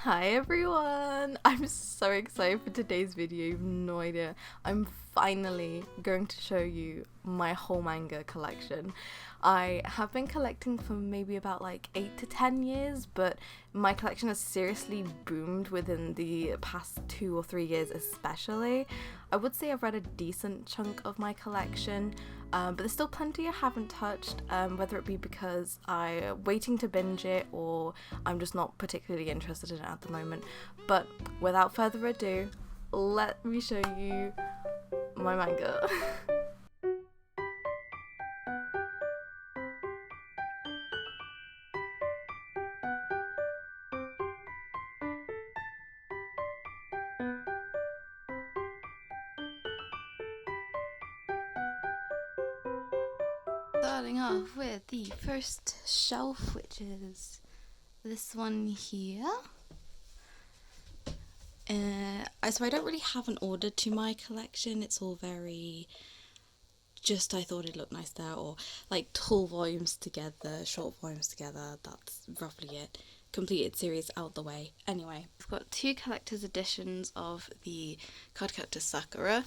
Hi everyone! I'm so excited for today's video, you have no idea. I'm finally going to show you my whole manga collection. I have been collecting for maybe about like 8 to 10 years, but my collection has seriously boomed within the past 2 or 3 years especially. I would say I've read a decent chunk of my collection, but there's still plenty I haven't touched, whether it be because I'm waiting to binge it or I'm just not particularly interested in it at the moment. But without further ado, let me show you my manga. Starting off with the first shelf, which is this one here. So I don't really have an order to my collection. It's all very just I thought it looked nice there, or like tall volumes together, short volumes together. That's roughly it. Completed series out the way. Anyway, I've got 2 collector's editions of the Card Captor Sakura.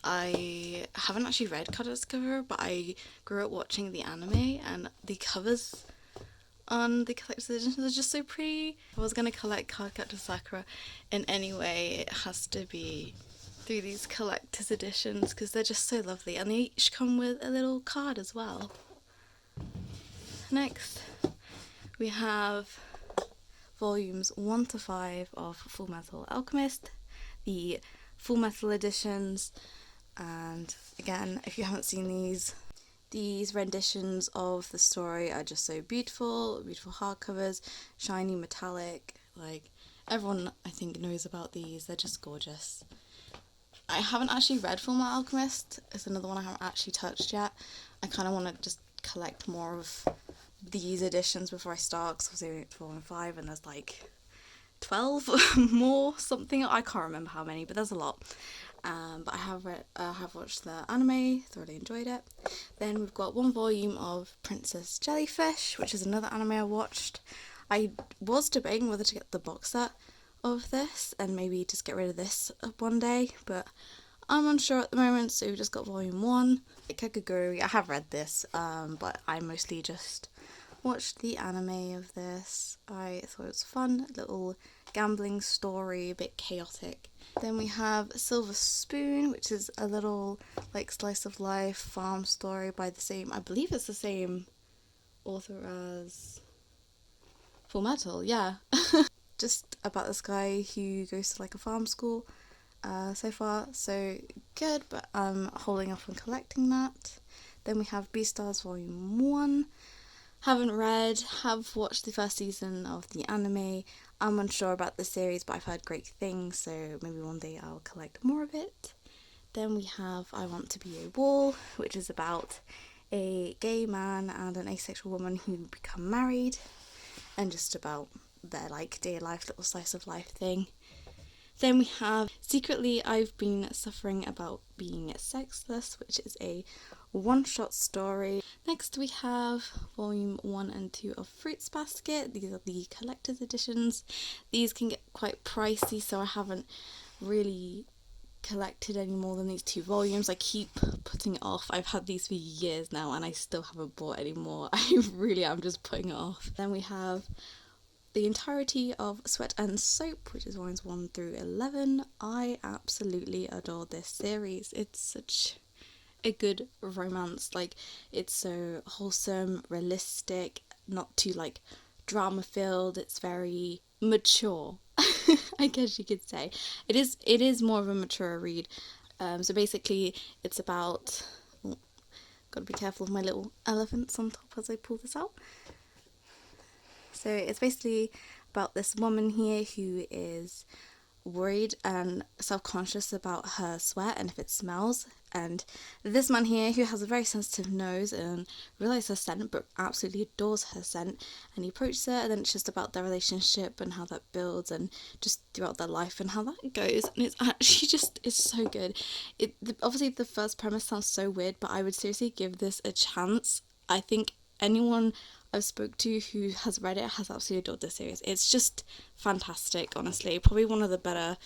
I haven't actually read Card Captor Sakura, but I grew up watching the anime, and the covers on the collector's editions are just so pretty. If I was going to collect Card Captor Sakura in any way, it has to be through these collector's editions because they're just so lovely, and they each come with a little card as well. Next, we have volumes 1 to 5 of Full Metal Alchemist, the Full Metal editions, and again, if you haven't seen these renditions of the story are just so beautiful, beautiful hardcovers, shiny metallic, like everyone I think knows about these, they're just gorgeous. I haven't actually read Full Metal Alchemist, it's another one I haven't actually touched yet. I kind of want to just collect more of these editions before I start, because I was only at 4 and 5 and there's like 12 more something, I can't remember how many, but there's a lot. But I have watched the anime, thoroughly enjoyed it. Then we've got 1 volume of Princess Jellyfish, which is another anime I watched. I was debating whether to get the box set of this and maybe just get rid of this one day, but I'm unsure at the moment, so we've just got volume 1. Kekaguri, I have read this, but I mostly just watched the anime of this. I thought it was fun, a little gambling story, a bit chaotic. Then we have Silver Spoon, which is a little like slice of life farm story by the same, I believe it's the same author as Full Metal, yeah. Just about this guy who goes to like a farm school. So far so good, but I'm holding off on collecting that. Then we have Beastars Volume 1. Haven't read, have watched the first season of the anime. I'm unsure about the series, but I've heard great things, so maybe one day I'll collect more of it. Then we have I Want to Be a Wall, which is about a gay man and an asexual woman who become married, and just about their like day life, little slice of life thing. Then we have Secretly I've Been Suffering About Being Sexless, which is a one-shot story. Next we have volume 1 and 2 of Fruits Basket. These are the collector's editions. These can get quite pricey, so I haven't really collected any more than these 2 volumes. I keep putting it off. I've had these for years now and I still haven't bought any more. I really am just putting it off. Then we have the entirety of Sweat and Soap, which is volumes 1 through 11. I absolutely adore this series. It's such a good romance. Like, it's so wholesome, realistic, not too like drama filled. It's very mature, I guess you could say. It is more of a mature read. So basically it's about, gotta be careful of my little elephants on top as I pull this out. So it's basically about this woman here who is worried and self-conscious about her sweat and if it smells, and this man here who has a very sensitive nose and realises her scent but absolutely adores her scent, and he approaches her, and then it's just about their relationship and how that builds and just throughout their life and how that goes, and it's actually just, it's so good. Obviously the first premise sounds so weird, but I would seriously give this a chance. I think anyone I've spoke to who has read it has absolutely adored this series. It's just fantastic, honestly. Probably one of the better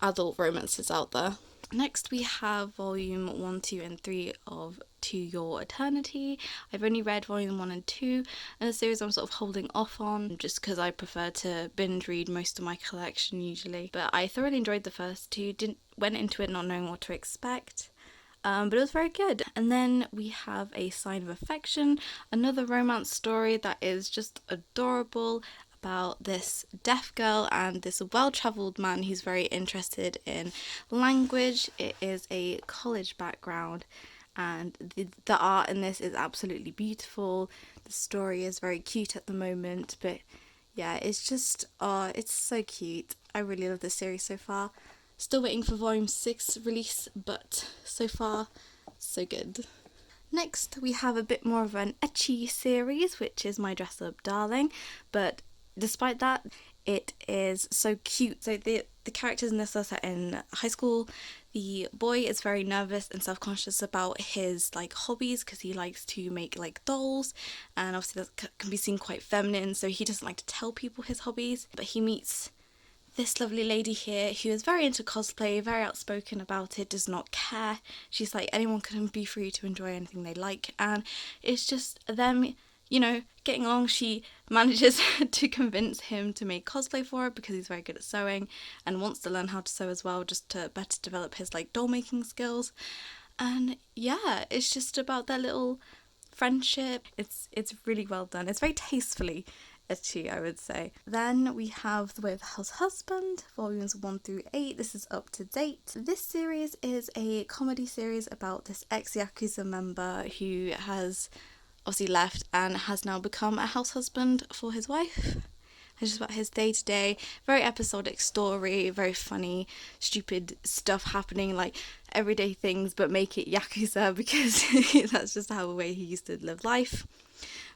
adult romances out there. Next we have volume 1, 2 and 3 of To Your Eternity. I've only read volume 1 and 2, and the series I'm sort of holding off on just because I prefer to binge read most of my collection usually. But I thoroughly enjoyed the first two, went into it not knowing what to expect. But it was very good. And then we have A Sign of Affection, another romance story that is just adorable, about this deaf girl and this well-travelled man who's very interested in language. It is a college background, and the art in this is absolutely beautiful. The story is very cute at the moment, but yeah, it's just, it's so cute. I really love this series so far. Still waiting for volume 6 release, but so far, so good. Next, we have a bit more of an ecchi series, which is My Dress Up Darling, but despite that, it is so cute. So the characters in this are set in high school. The boy is very nervous and self-conscious about his like hobbies because he likes to make like dolls, and obviously that can be seen quite feminine, so he doesn't like to tell people his hobbies. But he meets this lovely lady here who is very into cosplay, very outspoken about it, does not care. She's like, anyone can be free to enjoy anything they like, and it's just them, you know, getting along. She manages to convince him to make cosplay for her because he's very good at sewing and wants to learn how to sew as well, just to better develop his like doll making skills. And yeah, it's just about their little friendship. It's really well done. It's very tastefully ecchi, I would say. Then we have The Way of the House Husband, volumes 1 through 8. This is up to date. This series is a comedy series about this ex-Yakuza member who has obviously left and has now become a house husband for his wife. It's just about his day-to-day, very episodic story, very funny, stupid stuff happening, like everyday things, but make it Yakuza because that's just how the way he used to live life.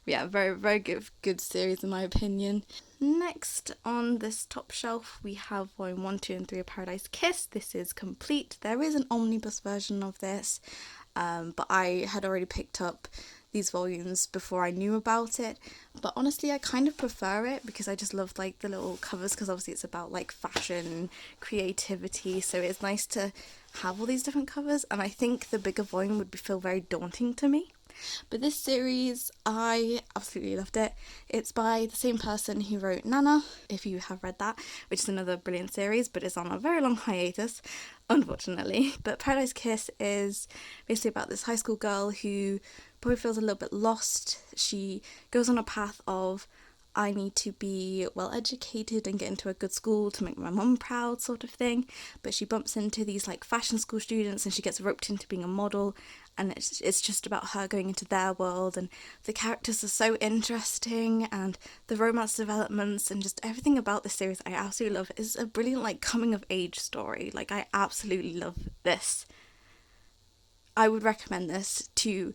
Yeah, very, very good series in my opinion. Next on this top shelf we have volume 1, 2 and 3 of Paradise Kiss. This is complete. There is an omnibus version of this, but I had already picked up these volumes before I knew about it. But honestly, I kind of prefer it because I just love like the little covers, because obviously it's about like fashion, creativity, so it's nice to have all these different covers, and I think the bigger volume would feel very daunting to me. But this series, I absolutely loved it. It's by the same person who wrote Nana, if you have read that, which is another brilliant series, but it's on a very long hiatus, unfortunately. But Paradise Kiss is basically about this high school girl who probably feels a little bit lost. She goes on a path of, I need to be well educated and get into a good school to make my mum proud sort of thing, but she bumps into these like fashion school students and she gets roped into being a model, and it's just about her going into their world, and the characters are so interesting, and the romance developments and just everything about this series I absolutely love. It's a brilliant like coming of age story. Like, I absolutely love this. I would recommend this to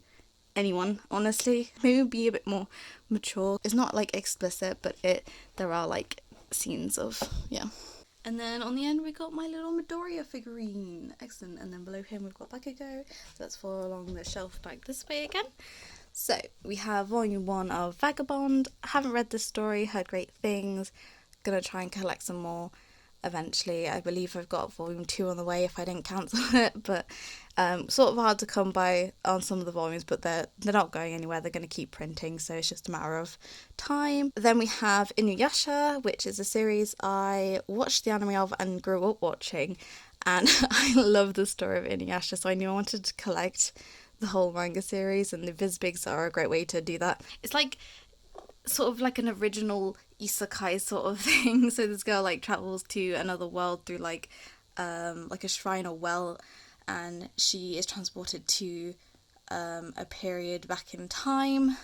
anyone, honestly. Maybe be a bit more mature. It's not like explicit, but there are like scenes of, yeah. And then on the end we got my little Midoriya figurine. Excellent. And then below him we've got Bakugo. So let's follow along the shelf back this way again. So we have volume 1 of Vagabond. I haven't read this story, heard great things. Gonna try and collect some more eventually. I believe I've got volume 2 on the way if I didn't cancel it, but sort of hard to come by on some of the volumes, but they're not going anywhere. They're going to keep printing, so it's just a matter of time. Then we have Inuyasha, which is a series I watched the anime of and grew up watching, and I love the story of Inuyasha, so I knew I wanted to collect the whole manga series, and the Vizbigs are a great way to do that. It's like sort of like an original isekai sort of thing. So this girl like travels to another world through like a shrine or well, and she is transported to a period back in time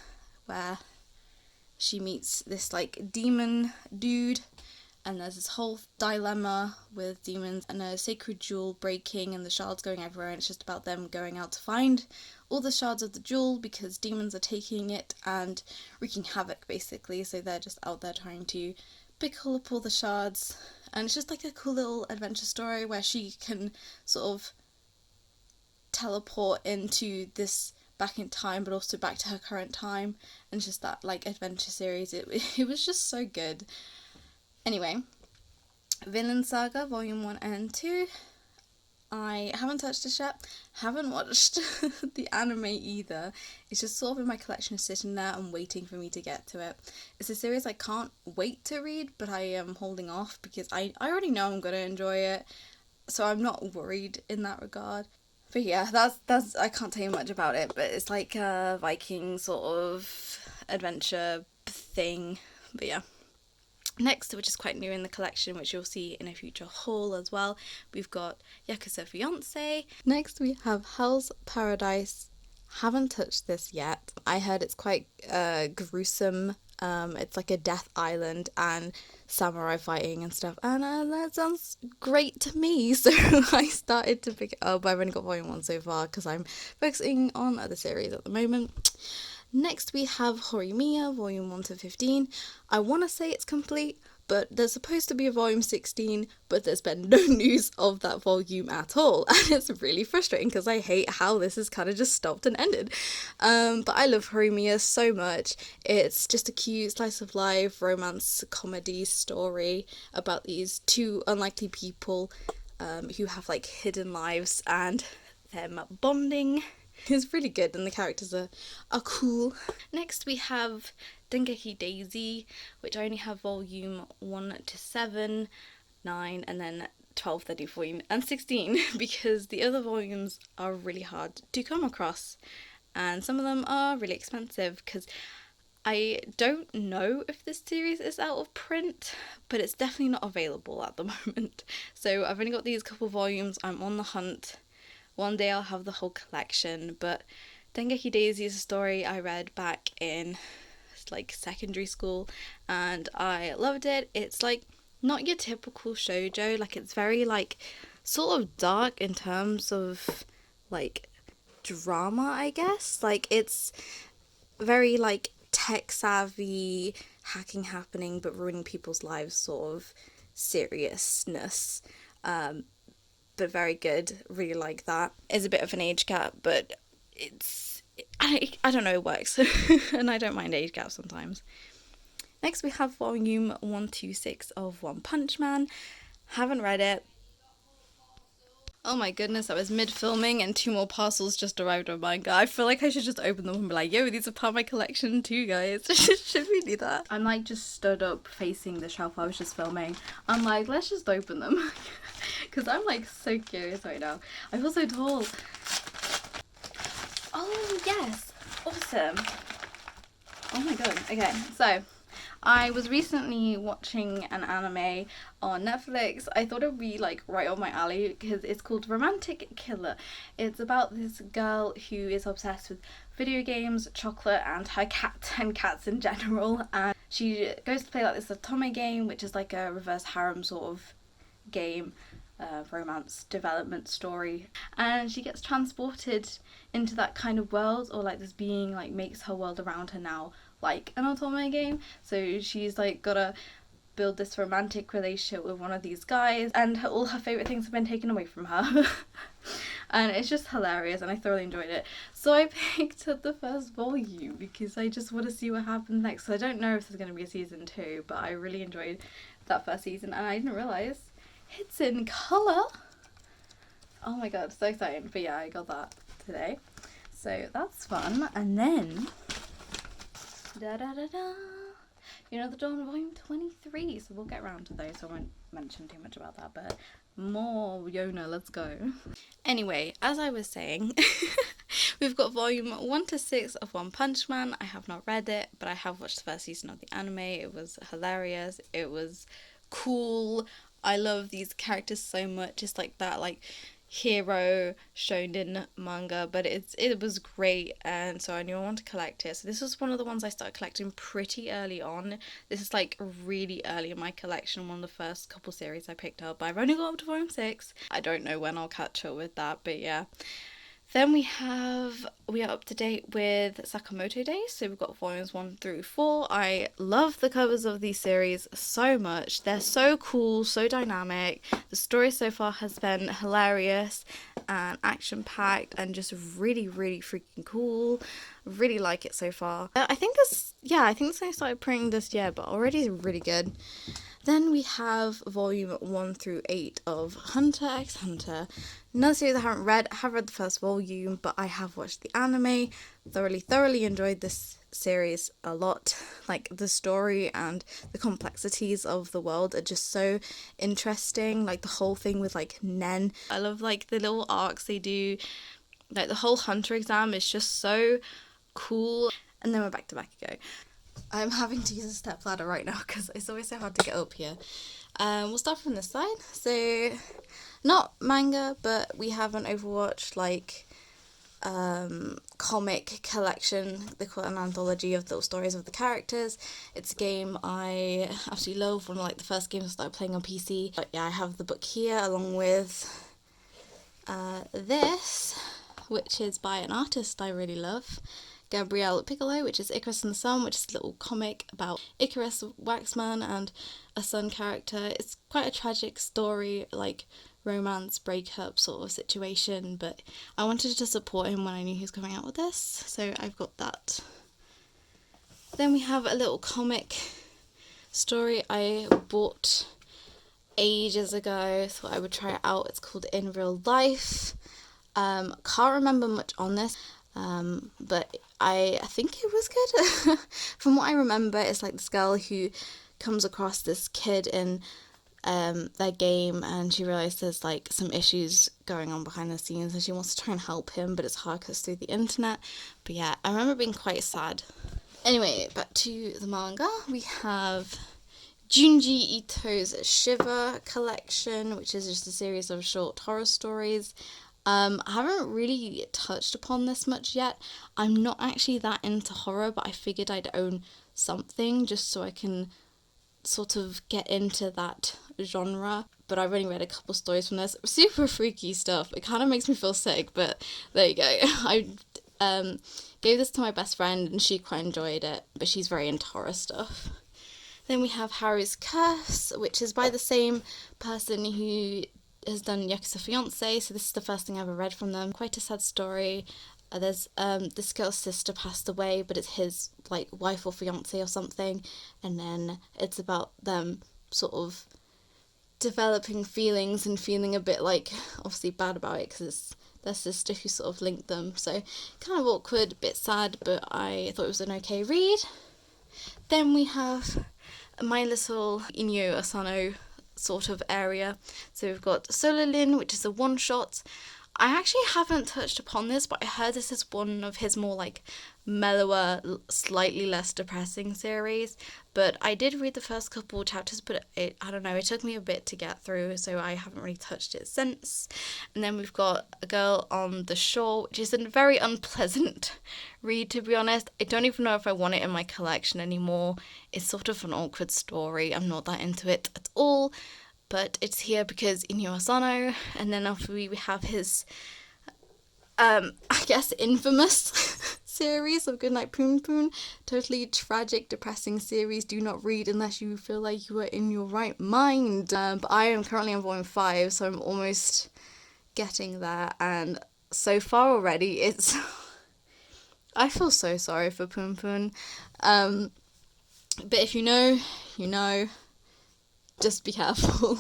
where she meets this like demon dude, and there's this whole dilemma with demons and a sacred jewel breaking and the shards going everywhere, and it's just about them going out to find all the shards of the jewel because demons are taking it and wreaking havoc basically. So they're just out there trying to pick up all the shards, and it's just like a cool little adventure story where she can sort of teleport into this back in time, but also back to her current time, and just that like adventure series. It was just so good. Anyway, Vinland Saga Volume 1 and 2. I haven't touched this yet, haven't watched the anime either. It's just sort of in my collection, sitting there and waiting for me to get to it. It's a series I can't wait to read, but I am holding off because I already know I'm going to enjoy it, so I'm not worried in that regard. But yeah, that's I can't tell you much about it, but it's like a Viking sort of adventure thing. But yeah. Next, which is quite new in the collection, which you'll see in a future haul as well, we've got Yakuza Fiancé. Next we have Hell's Paradise. Haven't touched this yet. I heard it's quite gruesome. It's like a death island and samurai fighting and stuff, and that sounds great to me, so I started to pick it up. I've only got volume 1 so far because I'm focusing on other series at the moment. Next we have Horimiya, volume 1 to 15. I want to say it's complete, but there's supposed to be a volume 16, but there's been no news of that volume at all, and it's really frustrating because I hate how this has kind of just stopped and ended. But I love Horimiya so much. It's just a cute slice of life romance comedy story about these two unlikely people who have like hidden lives and them bonding. It's really good and the characters are cool. Next we have Dengeki Daisy, which I only have volume 1 to 7, 9, and then 12, 13, 14 and 16 because the other volumes are really hard to come across and some of them are really expensive because I don't know if this series is out of print, but it's definitely not available at the moment. So I've only got these couple volumes. I'm on the hunt. One day I'll have the whole collection, but Dengeki Daisy is a story I read back in like secondary school and I loved it. It's like not your typical shoujo, like it's very like sort of dark in terms of like drama, I guess. Like it's very like tech savvy, hacking happening but ruining people's lives sort of seriousness. But very good, really like that. It's a bit of an age gap, but I don't know, it works. And I don't mind age gaps sometimes. Next we have volume 126 of One Punch Man. Haven't read it. Oh my goodness, I was mid-filming and 2 more parcels just arrived on manga. I feel like I should just open them and be like, yo, these are part of my collection too, guys. Should we do that? I'm like just stood up facing the shelf I was just filming. I'm like, let's just open them. Because I'm like so curious right now. I feel so tall. Oh yes, awesome. Oh my god. Okay, so I was recently watching an anime on Netflix. I thought it would be like right up my alley because it's called Romantic Killer. It's about this girl who is obsessed with video games, chocolate, and her cat and cats in general. And she goes to play like this otome game, which is like a reverse harem sort of game. Romance development story, and she gets transported into that kind of world, or like this being like makes her world around her now like an otome game. So she's like gotta build this romantic relationship with one of these guys, and all her favorite things have been taken away from her. And it's just hilarious and I thoroughly enjoyed it. So I picked up the first volume because I just want to see what happens next. So I don't know if there's going to be a season 2, but I really enjoyed that first season and I didn't realise it's in colour. Oh my god, so exciting. But yeah, I got that today. So that's fun. And then you know, the Dawn volume 23. So we'll get around to those. So I won't mention too much about that, but more Yona, let's go. Anyway, as I was saying, we've got volume 1 to 6 of One Punch Man. I have not read it, but I have watched the first season of the anime. It was hilarious. It was cool. I love these characters so much. It's like that like hero shonen manga, but it was great, and so I knew I wanted to collect it. So this was one of the ones I started collecting pretty early on. This is like really early in my collection, one of the first couple series I picked up. I've only got up to volume 6. I don't know when I'll catch up with that, but yeah. Then we are up to date with Sakamoto Days, so we've got volumes 1 through 4. I love the covers of these series so much. They're so cool, so dynamic. The story so far has been hilarious and action-packed and just really, really freaking cool. Really like it so far. I think I started printing this year, but already is really good. Then we have volume 1 through 8 of Hunter x Hunter. Another series I haven't read. I have read the first volume, but I have watched the anime. Thoroughly enjoyed this series a lot. Like, the story and the complexities of the world are just so interesting. Like, the whole thing with, like, Nen. I love, like, the little arcs they do. Like, the whole Hunter exam is just so cool. And then we're back to Bakugo. I'm having to use a stepladder right now because it's always so hard to get up here. We'll start from this side. So, not manga, but we have an Overwatch, like, comic collection. They call it an anthology of little stories of the characters. It's a game I absolutely love. One of, like, the first games I started playing on PC. But yeah, I have the book here along with this, which is by an artist I really love, Gabrielle Piccolo, which is Icarus and the Sun, which is a little comic about Icarus, Waxman, and a sun character. It's quite a tragic story, like romance breakup sort of situation, but I wanted to support him when I knew he was coming out with this, so I've got that. Then we have a little comic story I bought ages ago, thought I would try it out. It's called In Real Life. Can't remember much on this, but I think it was good. From what I remember, it's like this girl who comes across this kid in their game, and she realizes there's like some issues going on behind the scenes, and she wants to try and help him, but it's hard because it's through the internet. But yeah, I remember being quite sad. Anyway, back to the manga. We have Junji Ito's Shiver collection, which is just a series of short horror stories. I haven't really touched upon this much yet. I'm not actually that into horror, but I figured I'd own something just so I can sort of get into that genre. But I've only read a couple stories from this. Super freaky stuff. It kind of makes me feel sick, but there you go. I gave this to my best friend and she quite enjoyed it, but she's very into horror stuff. Then we have Haru's Curse, which is by the same person who has done Yakuza Fiancé, so this is the first thing I ever read from them. Quite a sad story. There's this girl's sister passed away, but it's his like wife or fiancé or something, and then it's about them sort of developing feelings and feeling a bit like obviously bad about it because it's their sister who sort of linked them, so kind of awkward, a bit sad, but I thought it was an okay read. Then we have my little Inyo Asano sort of area. So we've got Solar Lin, which is a one-shot. I actually haven't touched upon this, but I heard this is one of his more like mellower, slightly less depressing series. But I did read the first couple chapters, but I don't know, it took me a bit to get through, so I haven't really touched it since. And then we've got A Girl on the Shore, which is a very unpleasant read, to be honest. I don't even know if I want it in my collection anymore. It's sort of an awkward story. I'm not that into it at all. But it's here because Inyo Asano, and then after we have his, I guess, infamous series of Goodnight Poon Poon. Totally tragic, depressing series. Do not read unless you feel like you are in your right mind. But I am currently on volume 5, so I'm almost getting there. And so far already, it's... I feel so sorry for Poon Poon. But if you know, you know. Just be careful.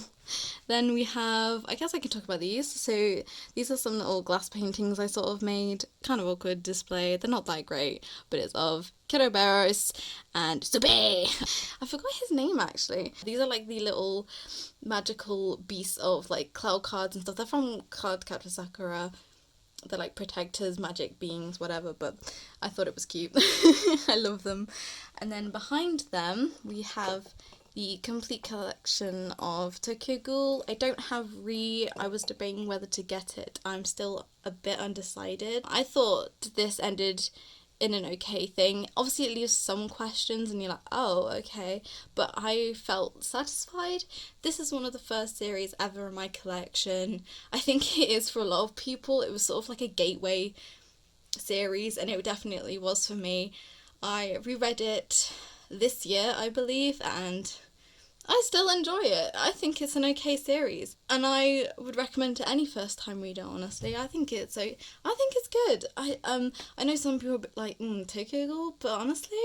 Then we have, I guess I can talk about these. So these are some little glass paintings I sort of made. Kind of awkward display. They're not that great, but it's of Keroberos and Sube. I forgot his name actually. These are like the little magical beasts of like cloud cards and stuff. They're from Cardcaptor Sakura. They're like protectors, magic beings, whatever, but I thought it was cute. I love them. And then behind them we have the complete collection of Tokyo Ghoul. I don't have I was debating whether to get it. I'm still a bit undecided. I thought this ended in an okay thing. Obviously it leaves some questions and you're like, oh, okay, but I felt satisfied. This is one of the first series ever in my collection. I think it is for a lot of people. It was sort of like a gateway series, and it definitely was for me. I reread it this year, I believe, and I still enjoy it. I think it's an okay series, and I would recommend to any first time reader, honestly. I think it's good. I know some people are like, Tokyo Ghoul, but honestly,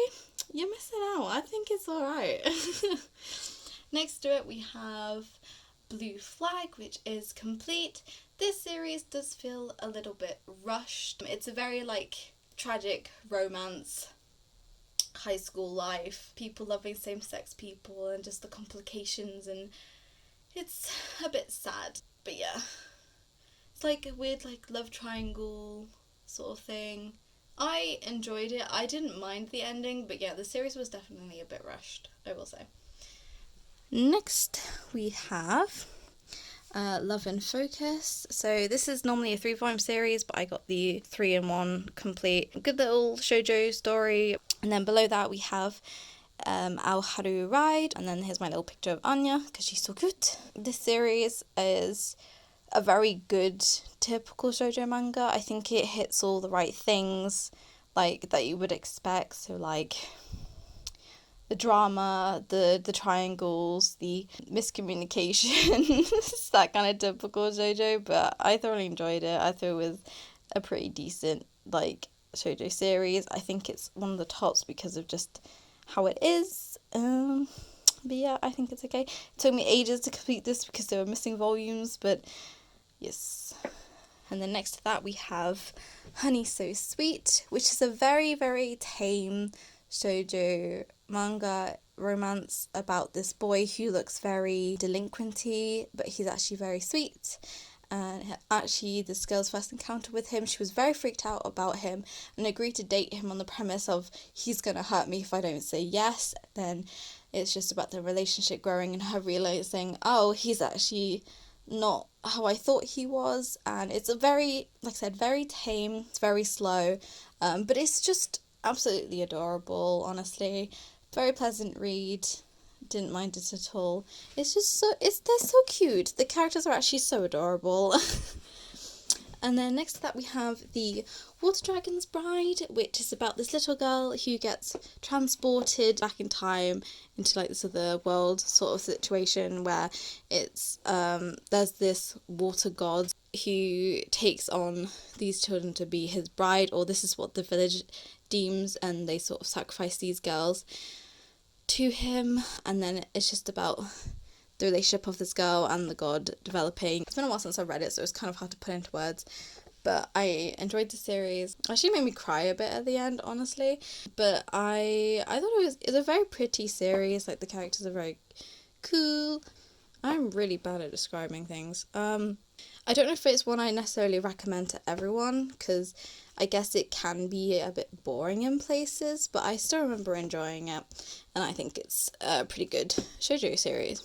you're missing out. I think it's alright. Next to it we have Blue Flag, which is complete. This series does feel a little bit rushed. It's a very tragic romance, high school life, people loving same-sex people and just the complications, and it's a bit sad. But yeah, it's like a weird love triangle sort of thing. I enjoyed it. I didn't mind the ending, but yeah, the series was definitely a bit rushed, I will say. Next we have Love in Focus. So this is normally a 3-volume series, but I got the 3-in-1 complete. Good little shoujo story. And then below that we have Ao Haru Ride, and then here's my little picture of Anya because she's so cute. This series is a very good typical shoujo manga. I think it hits all the right things that you would expect. So the drama, the triangles, the miscommunication, that kind of typical shoujo, but I thoroughly enjoyed it. I thought it was a pretty decent shoujo series. I think it's one of the tops because of just how it is. But yeah, I think it's okay. It took me ages to complete this because there were missing volumes, but yes. And then next to that we have Honey So Sweet, which is a very, very tame shoujo manga romance about this boy who looks very delinquenty, but he's actually very sweet. And actually, this girl's first encounter with him, she was very freaked out about him and agreed to date him on the premise of he's gonna hurt me if I don't say yes. Then it's just about the relationship growing and her realizing, oh, he's actually not how I thought he was. And it's a very, like I said, very tame, it's very slow, but it's just absolutely adorable, honestly. Very pleasant read. Didn't mind it at all. It's just they're so cute. The characters are actually so adorable. And then next to that we have the Water Dragon's Bride, which is about this little girl who gets transported back in time into this other world sort of situation where it's there's this water god who takes on these children to be his bride, or this is what the village deems, and they sort of sacrifice these girls to him. And then it's just about the relationship of this girl and the god developing. It's been a while since I read it, so it's kind of hard to put into words, but I enjoyed the series. It actually made me cry a bit at the end, honestly, but I thought it was a very pretty series. The characters are very cool. I'm really bad at describing things. I don't know if it's one I necessarily recommend to everyone, because I guess it can be a bit boring in places, but I still remember enjoying it, and I think it's a pretty good shoujo series.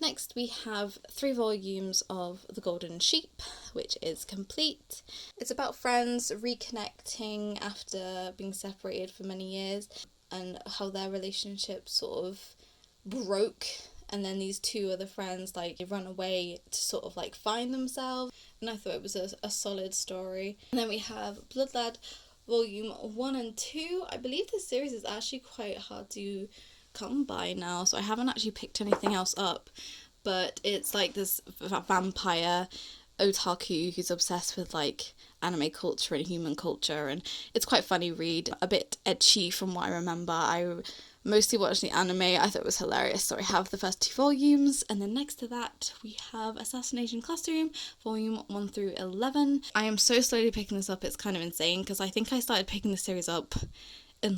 Next we have 3 volumes of The Golden Sheep, which is complete. It's about friends reconnecting after being separated for many years, and how their relationship sort of broke, and then these 2 other friends they run away to sort of find themselves, and I thought it was a solid story. And then we have Blood Lad Volume 1 and 2. I believe this series is actually quite hard to come by now, so I haven't actually picked anything else up, but it's this vampire otaku who's obsessed with anime culture and human culture, and it's quite funny read, a bit ecchi from what I remember. I mostly watched the anime. I thought it was hilarious, so I have the first 2 volumes. And then next to that we have Assassination Classroom Volume 1 through 11. I am so slowly picking this up, it's kind of insane, because I think I started picking the series up in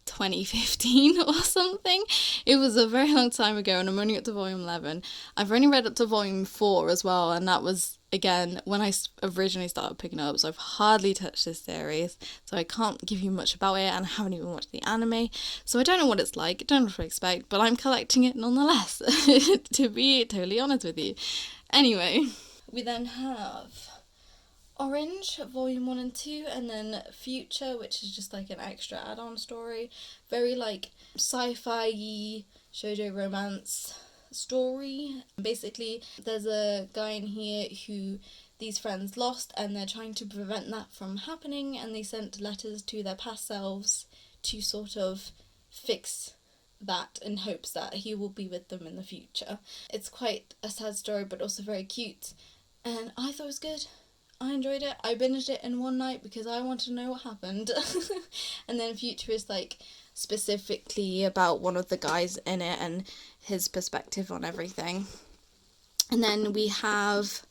2015 or something. It was a very long time ago, and I'm only up to volume 11. I've only read up to volume 4 as well, and that was again when I originally started picking it up, so I've hardly touched this series, so I can't give you much about it, and I haven't even watched the anime, so I don't know what it's like, I don't know what to expect, but I'm collecting it nonetheless, to be totally honest with you. Anyway, we then have Orange, volume 1 and 2, and then Future, which is just like an extra add-on story. Very like sci-fi shoujo romance story. Basically, there's a guy in here who these friends lost, and they're trying to prevent that from happening, and they sent letters to their past selves to sort of fix that in hopes that he will be with them in the future. It's quite a sad story, but also very cute, and I thought it was good. I enjoyed it. I binged it in one night because I wanted to know what happened. And then Future is like specifically about one of the guys in it and his perspective on everything. And then we have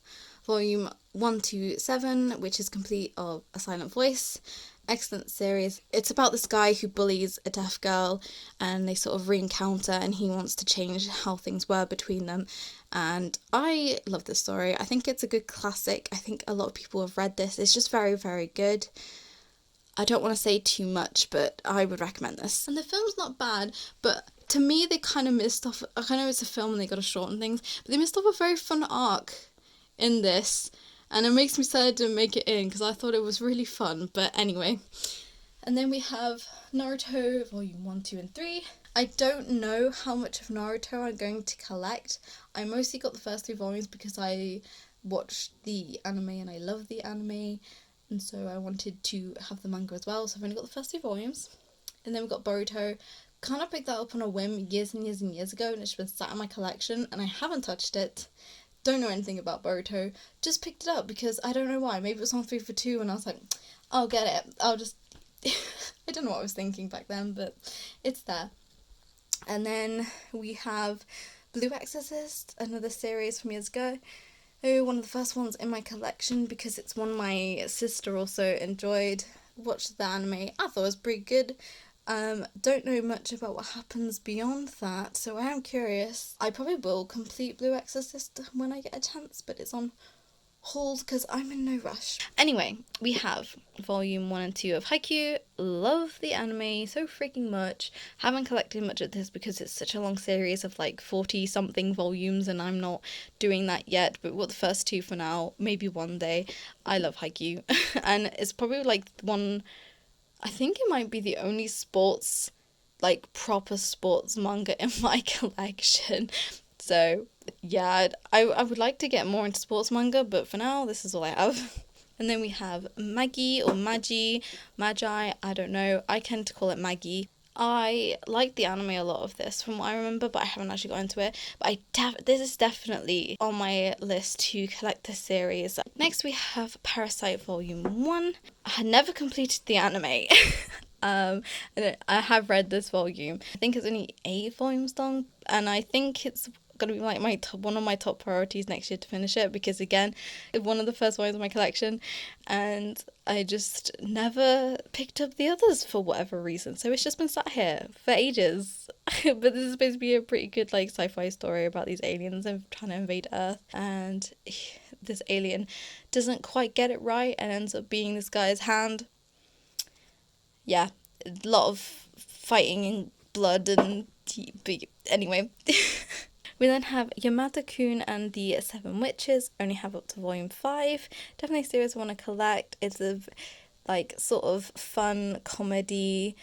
volume 1 to 7, which is complete of A Silent Voice. Excellent series. It's about this guy who bullies a deaf girl, and they sort of re-encounter, and he wants to change how things were between them. And I love this story. I think it's a good classic. I think a lot of people have read this. It's just very, very good. I don't want to say too much, but I would recommend this. And the film's not bad, but to me they kind of missed off. I know it's a film and they got to shorten things, but they missed off a very fun arc in this. And it makes me sad to make it in because I thought it was really fun. But anyway. And then we have Naruto volume 1, 2 and 3. I don't know how much of Naruto I'm going to collect. I mostly got the first 3 volumes because I watched the anime and I love the anime. And so I wanted to have the manga as well. So I've only got the first 2 volumes. And then we've got Boruto. Kind of picked that up on a whim years and years and years ago. And it's been sat in my collection and I haven't touched it. Don't know anything about Boruto, just picked it up because I don't know why. Maybe it was on 3 for 2 and I was like, I'll get it. I'll just, I don't know what I was thinking back then, but it's there. And then we have Blue Exorcist, another series from years ago. One of the first ones in my collection because it's one my sister also enjoyed. Watched the anime, I thought it was pretty good. Don't know much about what happens beyond that, so I am curious. I probably will complete Blue Exorcist when I get a chance, but it's on hold because I'm in no rush. Anyway, we have volume 1 and 2 of Haikyuu. Love the anime so freaking much. Haven't collected much of this because it's such a long series of like 40 something volumes and I'm not doing that yet, but we've got the first 2 for now, maybe one day. I love Haikyuu and it's probably like one, I think it might be the only sports, like proper sports manga in my collection. So yeah, I would like to get more into sports manga, but for now this is all I have. And then we have Maggie or Magi, I don't know. I tend to call it Maggie. I like the anime a lot of this from what I remember, but I haven't actually got into it. But this is definitely on my list to collect this series. Next we have Parasite Volume 1. I had never completed the anime. And I have read this volume. I think it's only 8 volumes long, and I think it's gonna be like one of my top priorities next year to finish it because again, it's one of the first ones in my collection, and I just never picked up the others for whatever reason. So it's just been sat here for ages. But this is supposed to be a pretty good like sci-fi story about these aliens and trying to invade Earth, and this alien doesn't quite get it right and ends up being this guy's hand. Yeah, a lot of fighting and blood and anyway. We then have Yamada-kun and the 7 Witches. Only have up to volume 5. Definitely a series I want to collect. It's a like sort of fun comedy,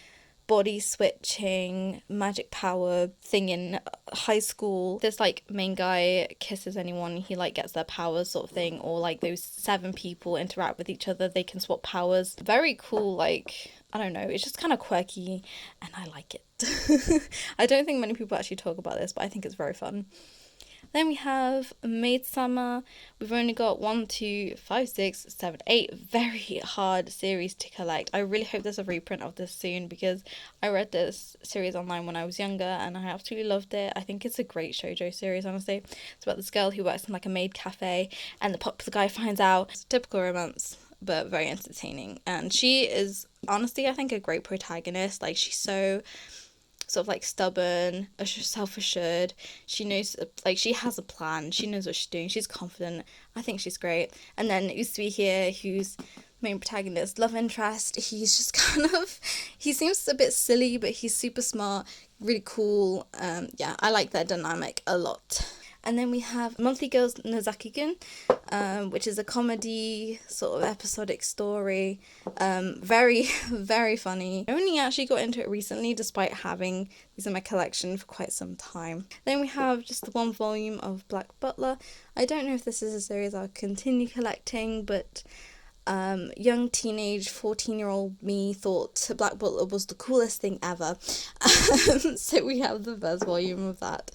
body switching, magic power thing in high school. This like main guy kisses anyone, he like gets their powers sort of thing, or like those 7 people interact with each other, they can swap powers. Very cool, like I don't know, it's just kind of quirky and I like it. I don't think many people actually talk about this, but I think it's very fun. Then we have Maid-sama. We've only got 1, 2, 5, 6, 7, 8. Very hard series to collect. I really hope there's a reprint of this soon because I read this series online when I was younger and I absolutely loved it. I think it's a great shoujo series, honestly. It's about this girl who works in like a maid cafe and the popular guy finds out. It's a typical romance, but very entertaining. And she is, honestly, I think a great protagonist. Like, she's so sort of like stubborn, self-assured. She knows, like, she has a plan. She knows what she's doing. She's confident. I think she's great. And then Usui here, who's main protagonist, love interest. He's just kind of, he seems a bit silly, but he's super smart, really cool. Yeah, I like their dynamic a lot. And then we have Monthly Girls Nozaki-kun, which is a comedy sort of episodic story. Very, very funny. I only actually got into it recently despite having these in my collection for quite some time. Then we have just the one volume of Black Butler. I don't know if this is a series I'll continue collecting, but young teenage 14-year-old me thought Black Butler was the coolest thing ever. So we have the first volume of that.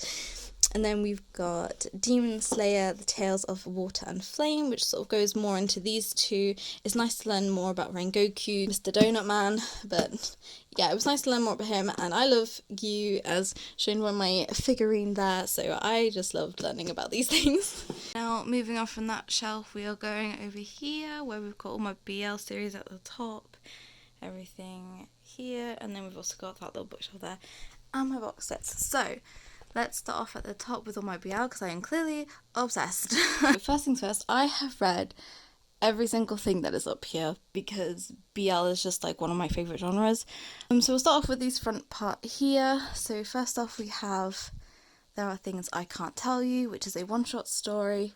And then we've got Demon Slayer, The Tales of Water and Flame, which sort of goes more into these two. It's nice to learn more about Rengoku, Mr. Donut Man, but yeah, it was nice to learn more about him, and I love Gyu as shown by my figurine there, so I just loved learning about these things. Now, moving on from that shelf, we are going over here, where we've got all my BL series at the top, everything here, and then we've also got that little bookshelf there, and my box sets. So, let's start off at the top with all my BL, because I am clearly obsessed. First things first, I have read every single thing that is up here, because BL is just like one of my favourite genres. So we'll start off with these front part here. So first off we have There Are Things I Can't Tell You, which is a one-shot story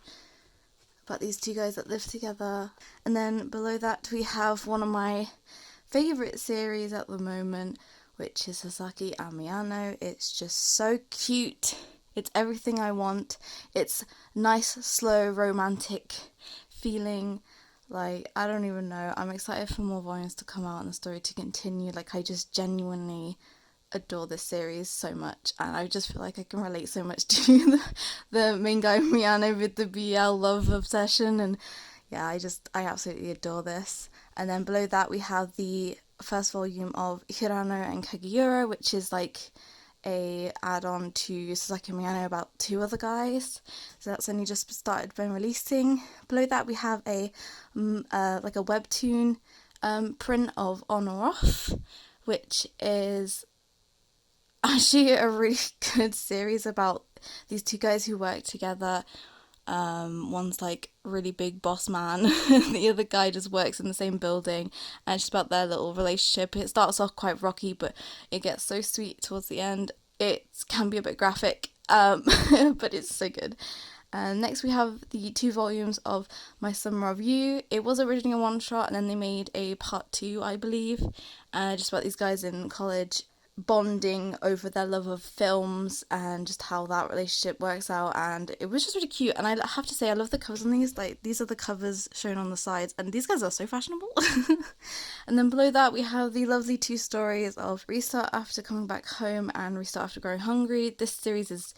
about these two guys that live together. And then below that we have one of my favourite series at the moment, which is Sasaki and Miyano. It's just so cute. It's everything I want. It's nice, slow, romantic feeling. Like, I don't even know. I'm excited for more volumes to come out and the story to continue. Like, I just genuinely adore this series so much. And I just feel like I can relate so much to the main guy, Miyano, with the BL love obsession. And yeah, I absolutely adore this. And then below that we have the first volume of Hirano and Kagiura, which is like a add-on to Sasaki and Miyano about two other guys. So that's only just started been releasing. Below that we have a like a webtoon print of On or Off, which is actually a really good series about these two guys who work together. One's like really big boss man, the other guy just works in the same building, and it's just about their little relationship. It starts off quite rocky, but it gets so sweet towards the end. It can be a bit graphic, but it's so good. And next we have the 2 volumes of My Summer of You. It was originally a one-shot, and then they made a part 2, I believe, just about these guys in college bonding over their love of films and just how that relationship works out, and it was just really cute. And I have to say, I love the covers on these. Like, these are the covers shown on the sides, and these guys are so fashionable. And then below that we have the lovely 2 stories of Restart After Coming Back Home and Restart After Growing Hungry. This series is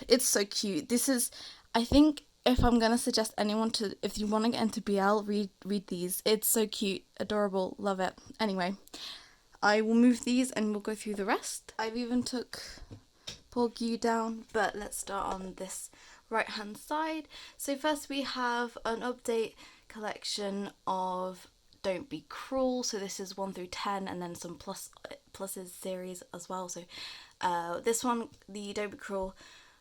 it's so cute. This is, I think, if I'm gonna suggest anyone to, if you want to get into BL, read these. It's so cute, adorable, love it. Anyway, I will move these and we'll go through the rest. I've even took poor Gyu down, but let's start on this right hand side. So first we have an update collection of Don't Be Cruel. So this is 1 through 10, and then some pluses series as well. So this one, the Don't Be Cruel,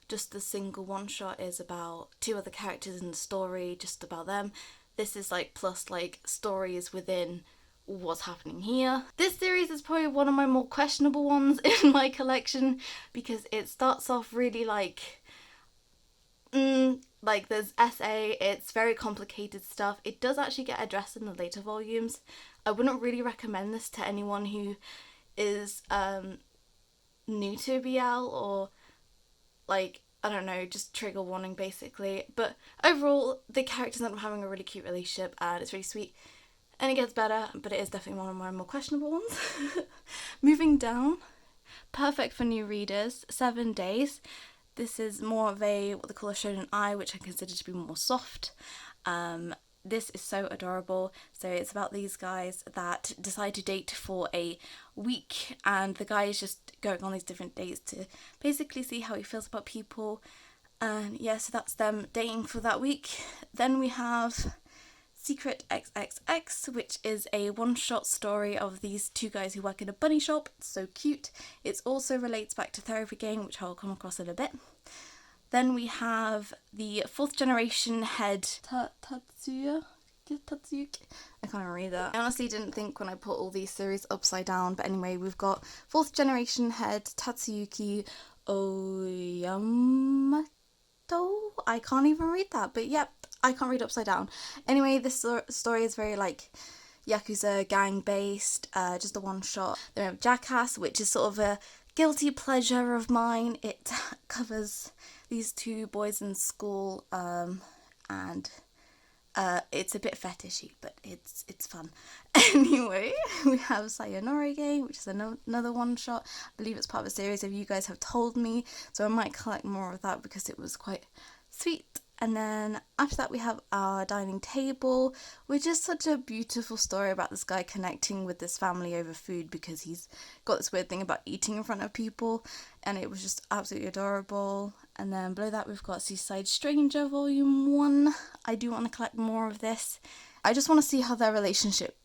just the single one shot, is about 2 other characters in the story, just about them. This is like plus like stories within what's happening here. This series is probably one of my more questionable ones in my collection, because it starts off really like there's essay, it's very complicated stuff. It does actually get addressed in the later volumes. I wouldn't really recommend this to anyone who is new to BL, or like, I don't know, just trigger warning basically. But overall, the characters end up having a really cute relationship, and it's really sweet. And it gets better, but it is definitely one of my more questionable ones. Moving down, perfect for new readers, 7 Days. This is more of a, what they call a shonen ai, which I consider to be more soft. This is so adorable. So it's about these guys that decide to date for a week, and the guy is just going on these different dates to basically see how he feels about people. And yeah, so that's them dating for that week. Then we have Secret XXX, which is a one-shot story of these 2 guys who work in a bunny shop. It's so cute. It also relates back to Therapy Gang, which I'll come across in a bit. Then we have the 4th generation head Tatsuyuki. I can't even read that. I honestly didn't think when I put all these series upside down, but anyway, we've got 4th generation head Tatsuyuki Oyamato. I can't even read that, but yep, I can't read upside down. Anyway, this story is very like Yakuza gang based, just a one shot. Then we have Jackass, which is sort of a guilty pleasure of mine. It covers these two boys in school, and it's a bit fetishy, but it's fun. Anyway, we have Sayonara Game, which is another one shot. I believe it's part of a series if you guys have told me, so I might collect more of that because it was quite sweet. And then after that we have Our Dining Table, which is such a beautiful story about this guy connecting with this family over food because he's got this weird thing about eating in front of people, and it was just absolutely adorable. And then below that we've got Seaside Stranger Volume 1. I do want to collect more of this. I just want to see how their relationship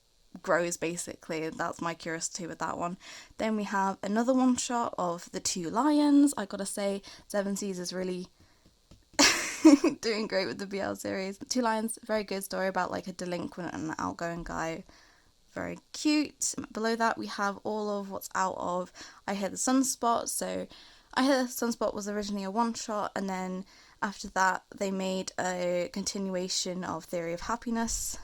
grows, basically. That's my curiosity with that one. Then we have another one shot of The Two Lions. I gotta say, Seven Seas is really doing great with the BL series. Two Lions, very good story about like a delinquent and an outgoing guy. Very cute. Below that we have all of what's out of I Hear the Sunspot. So I Hear the Sunspot was originally a one shot, and then after that they made a continuation of Theory of Happiness,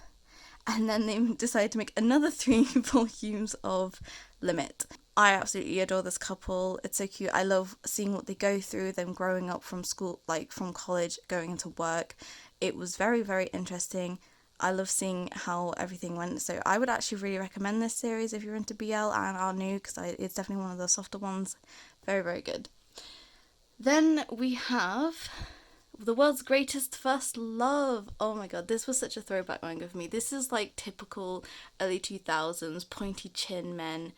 and then they decided to make another 3 volumes of Limit. I absolutely adore this couple. It's so cute. I love seeing what they go through, them growing up from school, like from college, going into work. It was very, very interesting. I love seeing how everything went. So I would actually really recommend this series if you're into BL and are new, because it's definitely one of the softer ones. Very, very good. Then we have The World's Greatest First Love. Oh my god, this was such a throwback manga for me. This is like typical early 2000s pointy chin men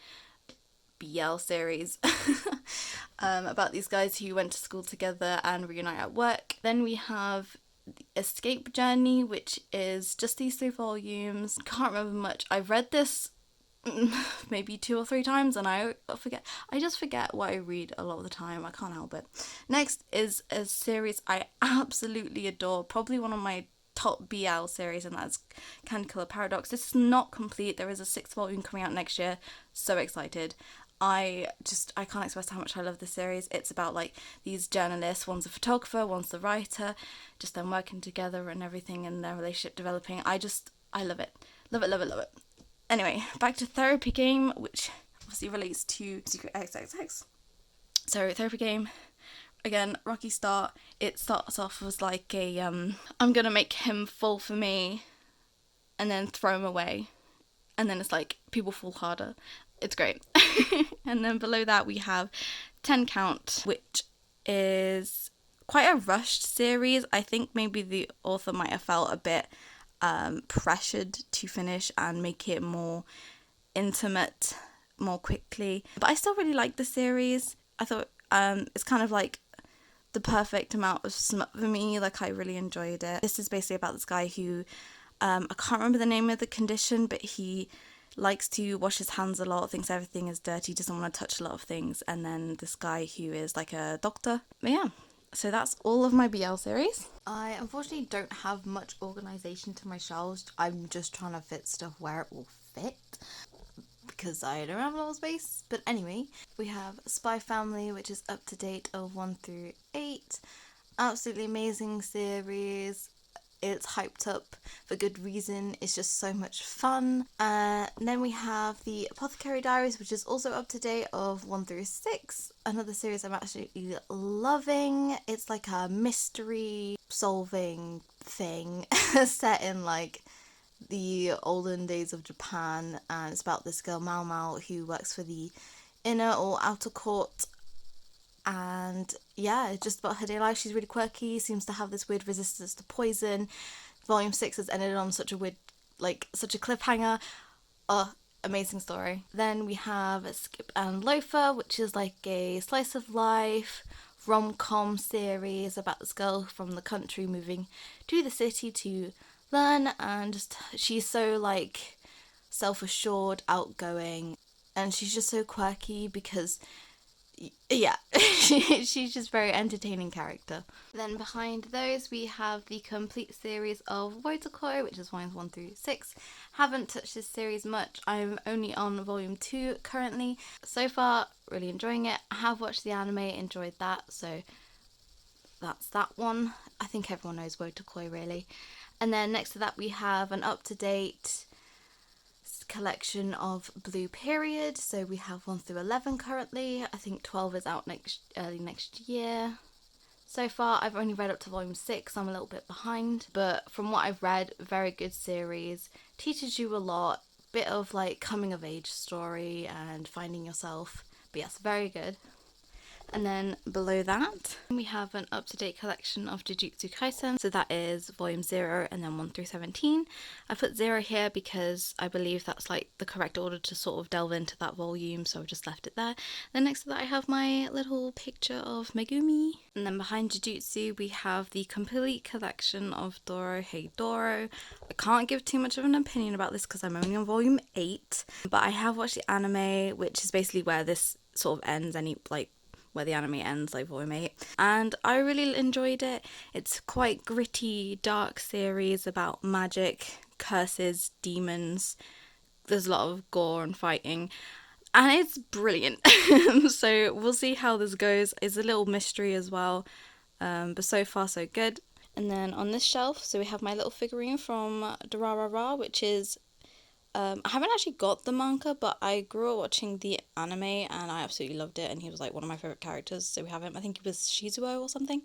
BL series about these guys who went to school together and reunite at work. Then we have Escape Journey, which is just these 3 volumes. Can't remember much. I've read this maybe 2 or 3 times and I just forget what I read a lot of the time. I can't help it. Next is a series I absolutely adore, probably one of my top BL series, and that's Can Kill a Paradox. This is not complete. There is a 6th volume coming out next year. So excited. I can't express how much I love this series. It's about like these journalists, one's a photographer, one's the writer, just them working together and everything and their relationship developing. I love it. Love it, love it, love it. Anyway, back to Therapy Game, which obviously relates to Secret XXX. So Therapy Game, again, rocky start. It starts off as like a I'm gonna make him fall for me and then throw him away, and then it's like people fall harder. It's great. And then below that we have 10 Count, which is quite a rushed series. I think maybe the author might have felt a bit pressured to finish and make it more intimate more quickly. But I still really like the series. I thought it's kind of like the perfect amount of smut for me. Like, I really enjoyed it. This is basically about this guy who, I can't remember the name of the condition, but he likes to wash his hands a lot, thinks everything is dirty, doesn't want to touch a lot of things, and then this guy who is like a doctor. But yeah, so that's all of my BL series. I unfortunately don't have much organisation to my shelves. I'm just trying to fit stuff where it will fit because I don't have a lot of space. But anyway, we have Spy Family, which is up to date of 1 through 8. Absolutely amazing series. It's hyped up for good reason. It's just so much fun. Then we have the Apothecary Diaries, which is also up to date of 1 through 6. Another series I'm absolutely loving. It's like a mystery solving thing set in like the olden days of Japan, and it's about this girl Mao Mao who works for the inner or outer court. And yeah, it's just about her daily life. She's really quirky, seems to have this weird resistance to poison. Volume 6 has ended on such a cliffhanger. Amazing story. Then we have Skip and Loafer, which is like a slice of life rom-com series about this girl from the country moving to the city to learn, and just she's so like self-assured, outgoing, and she's just so quirky because Yeah, she's just very entertaining character. Then behind those we have the complete series of Wotakoi, which is volumes 1 through 6. Haven't touched this series much. I'm only on volume 2 currently. So far, really enjoying it. I have watched the anime, enjoyed that, so that's that one. I think everyone knows Wotakoi really. And then next to that we have an up-to-date collection of Blue Period. So we have 1 through 11 currently. I think 12 is out early next year. So far I've only read up to volume 6. I'm a little bit behind, but from what I've read, very good series. Teaches you a lot. Bit of like coming of age story and finding yourself. But yes, very good. And then below that, we have an up-to-date collection of Jujutsu Kaisen. So that is volume 0 and then 1 through 17. I put 0 here because I believe that's like the correct order to sort of delve into that volume, so I've just left it there. Then next to that I have my little picture of Megumi. And then behind Jujutsu we have the complete collection of Doro Hey Doro. I can't give too much of an opinion about this because I'm only on volume 8, but I have watched the anime, which is basically where this sort of ends, where the anime ends, like volume 8, and I really enjoyed it. It's quite gritty, dark series about magic, curses, demons. There's a lot of gore and fighting, and it's brilliant. So we'll see how this goes. It's a little mystery as well, but so far so good. And then on this shelf, so we have my little figurine from Durarara, which is I haven't actually got the manga, but I grew up watching the anime and I absolutely loved it, and he was like one of my favourite characters, so we have him. I think he was Shizuo or something.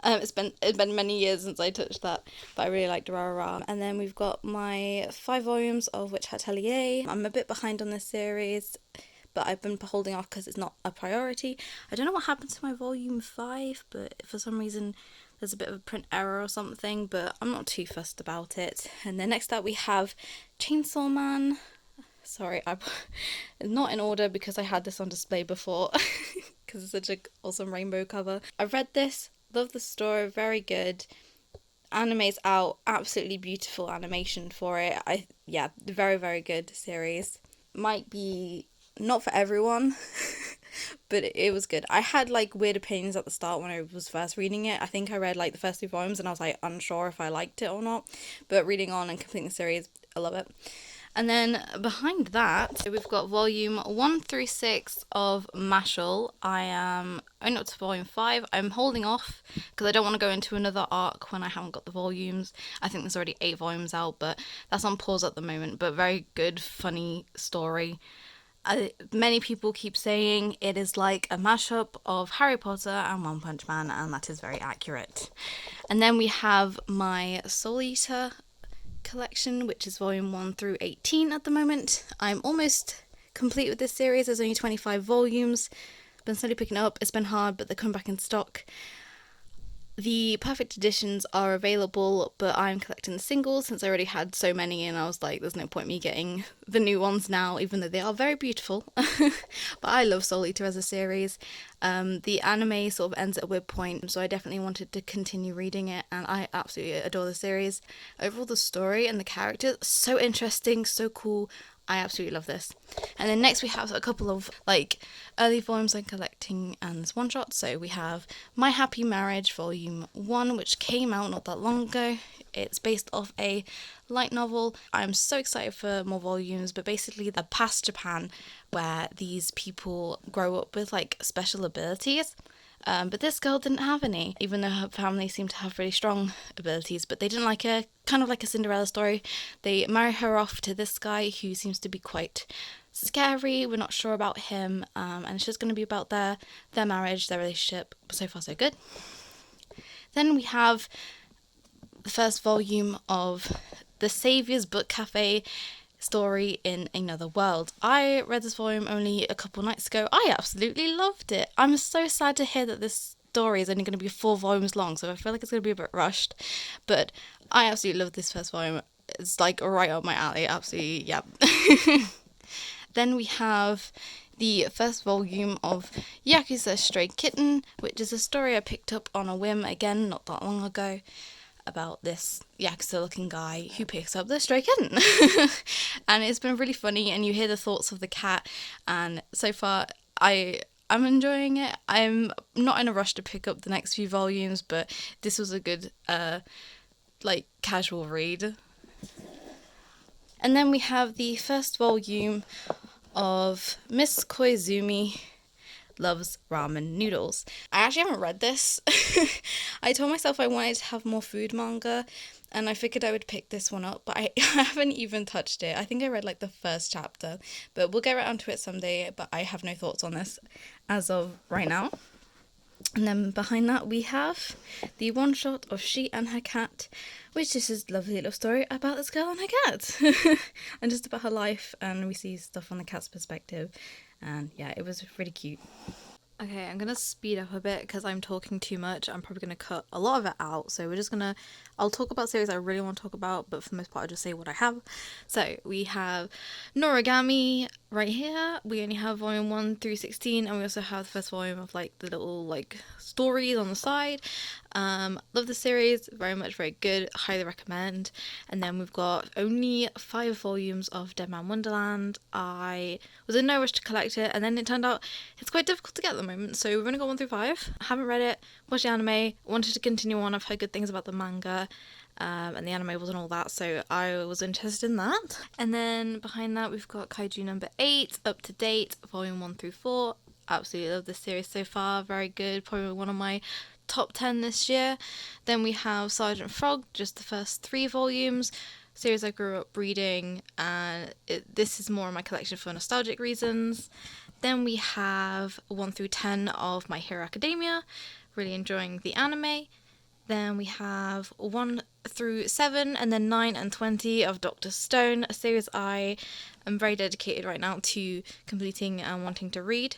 It's been many years since I touched that, but I really like Durarara. And then we've got my 5 volumes of Witch Atelier. I'm a bit behind on this series, but I've been holding off because it's not a priority. I don't know what happened to my volume 5, but for some reason there's a bit of a print error or something, but I'm not too fussed about it. And then next up we have Chainsaw Man. Sorry, I'm not in order because I had this on display before because it's such an awesome rainbow cover. I've read this, love the story, very good. Anime's out, absolutely beautiful animation for it. Very, very good series. Might be not for everyone, but it was good. I had like weird opinions at the start when I was first reading it. I think I read like the first 2 volumes and I was like unsure if I liked it or not, but reading on and completing the series, I love it. And then behind that we've got volume 1 through 6 of Mashal. I am only up to volume 5. I'm holding off because I don't want to go into another arc when I haven't got the volumes. I think there's already 8 volumes out, but that's on pause at the moment. But very good, funny story. Many people keep saying it is like a mashup of Harry Potter and One Punch Man, and that is very accurate. And then we have my Soul Eater collection, which is volume 1 through 18 at the moment. I'm almost complete with this series. There's only 25 volumes. Been slowly picking it up. It's been hard, but they come back in stock. The perfect editions are available, but I'm collecting the singles since I already had so many, and I was like, there's no point me getting the new ones now, even though they are very beautiful. But I love Soul Eater as a series. The anime sort of ends at a weird point, so I definitely wanted to continue reading it, and I absolutely adore the series. Overall, the story and the characters, so interesting, so cool. I absolutely love this. And then next we have a couple of like early volumes I'm collecting and this one shot. So we have My Happy Marriage volume 1, which came out not that long ago. It's based off a light novel. I'm so excited for more volumes, but basically the past Japan where these people grow up with like special abilities. But this girl didn't have any, even though her family seemed to have really strong abilities, but they didn't like her, kind of like a Cinderella story. They marry her off to this guy who seems to be quite scary. We're not sure about him, and it's just going to be about their marriage, their relationship. So far so good. Then we have the first volume of The Saviour's Book Cafe story in Another World. I read this volume only a couple nights ago. I absolutely loved it. I'm so sad to hear that this story is only going to be 4 volumes long, so I feel like it's going to be a bit rushed, but I absolutely love this first volume. It's like right up my alley, absolutely, yeah. Then we have the first volume of Yakuza Stray Kitten, which is a story I picked up on a whim, again, not that long ago, about this Yakuza looking guy who picks up the stray kitten. And it's been really funny, and you hear the thoughts of the cat, and so far I I'm enjoying it. I'm not in a rush to pick up the next few volumes, but this was a good like casual read. And then we have the first volume of Miss Koizumi Loves Ramen Noodles. I actually haven't read this. I told myself I wanted to have more food manga, and I figured I would pick this one up, but I haven't even touched it. I think I read like the first chapter, but we'll get right onto it someday, but I have no thoughts on this as of right now. And then behind that we have the one shot of She and Her Cat, which is this lovely little story about this girl and her cat. And just about her life, and we see stuff from the cat's perspective. And yeah, it was really cute. Okay, I'm going to speed up a bit because I'm talking too much. I'm probably going to cut a lot of it out. So we're just going to... I'll talk about series I really want to talk about, but for the most part I'll just say what I have. So we have Noragami right here. We only have volume 1 through 16, and we also have the first volume of like the little like stories on the side. Love the series, very much, very good, highly recommend. And then we've got only 5 volumes of Dead Man Wonderland. I was in no rush to collect it, and then it turned out it's quite difficult to get at the moment, so we've only got 1 through 5. I haven't read it, watched the anime, wanted to continue on. I've heard good things about the manga, and the anime wasn't all that, so I was interested in that. And then behind that we've got Kaiju number 8, up to date, volume 1 through 4. Absolutely love this series so far, very good, probably one of my top 10 this year. Then we have Sergeant Frog, just the first 3 volumes, series I grew up reading, and this is more in my collection for nostalgic reasons. Then we have 1 through 10 of My Hero Academia, really enjoying the anime. Then we have 1 through 7, and then 9 and 20 of Dr. Stone, a series I am very dedicated right now to completing and wanting to read.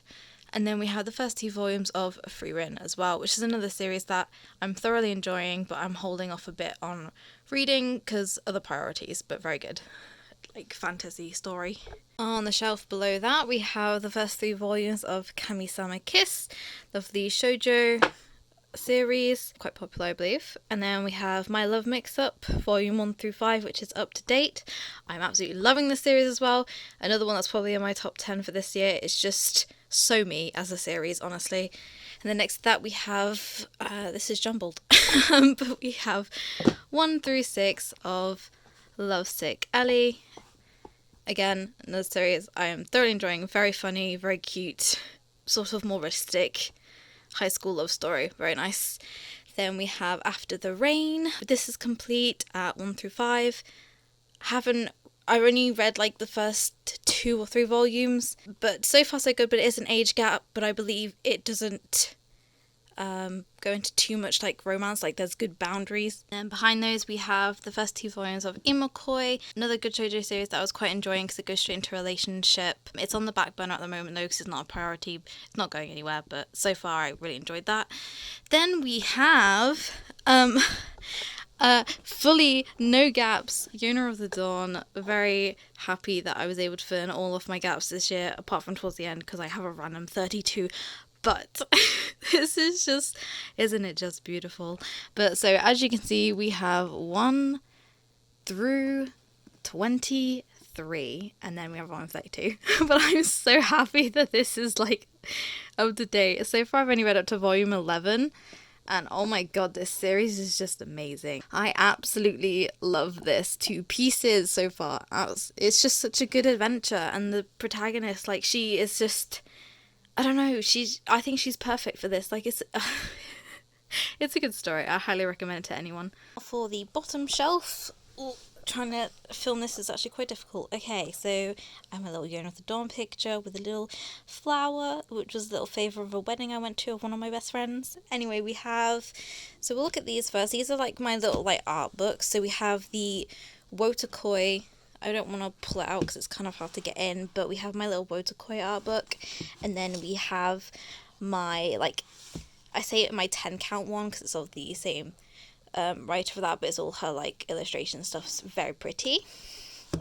And then we have the first 2 volumes of Free Rin as well, which is another series that I'm thoroughly enjoying, but I'm holding off a bit on reading because other priorities, but very good. Like fantasy story. On the shelf below that, we have the first 3 volumes of Kami-sama Kiss, of the shoujo series, quite popular I believe. And then we have My Love Mix-Up, volume 1 through 5, which is up to date. I'm absolutely loving this series as well. Another one that's probably in my top 10 for this year. It's just so me as a series, honestly. And then next to that we have, this is jumbled, but we have 1 through 6 of Lovesick Ellie. Again, another series I am thoroughly enjoying, very funny, very cute, sort of more realistic high school love story, very nice. Then we have After the Rain. This is complete at 1 through 5. I only read like the first 2 or 3 volumes, but so far so good. But it is an age gap, but I believe it doesn't go into too much like romance, like there's good boundaries. And behind those we have the first 2 volumes of Imokoi, another good shoujo series that I was quite enjoying because it goes straight into a relationship. It's on the back burner at the moment though because it's not a priority, it's not going anywhere, but so far I really enjoyed that. Then we have fully no gaps, Yona of the Dawn. Very happy that I was able to fill in all of my gaps this year, apart from towards the end because I have a random 32. But this is just, isn't it just beautiful? But so as you can see, we have 1 through 23, and then we have 1 32. But I'm so happy that this is like up to date. So far I've only read up to volume 11, and oh my god, this series is just amazing. I absolutely love this to pieces so far. It's just such a good adventure, and the protagonist, like, she is just, I don't know, I think she's perfect for this. Like, it's it's a good story. I highly recommend it to anyone. For the bottom shelf, trying to film this is actually quite difficult. Okay, so I have a little Yona of the Dawn picture with a little flower, which was a little favour of a wedding I went to of one of my best friends. Anyway, we have, so we'll look at these first. These are like my little like art books. So we have the Wotakoi. I don't want to pull it out because it's kind of hard to get in, but we have my little Wotakoi art book, and then we have my, like, I say my 10 count one because it's of the same writer for that, but it's all her like illustration stuff. It's very pretty.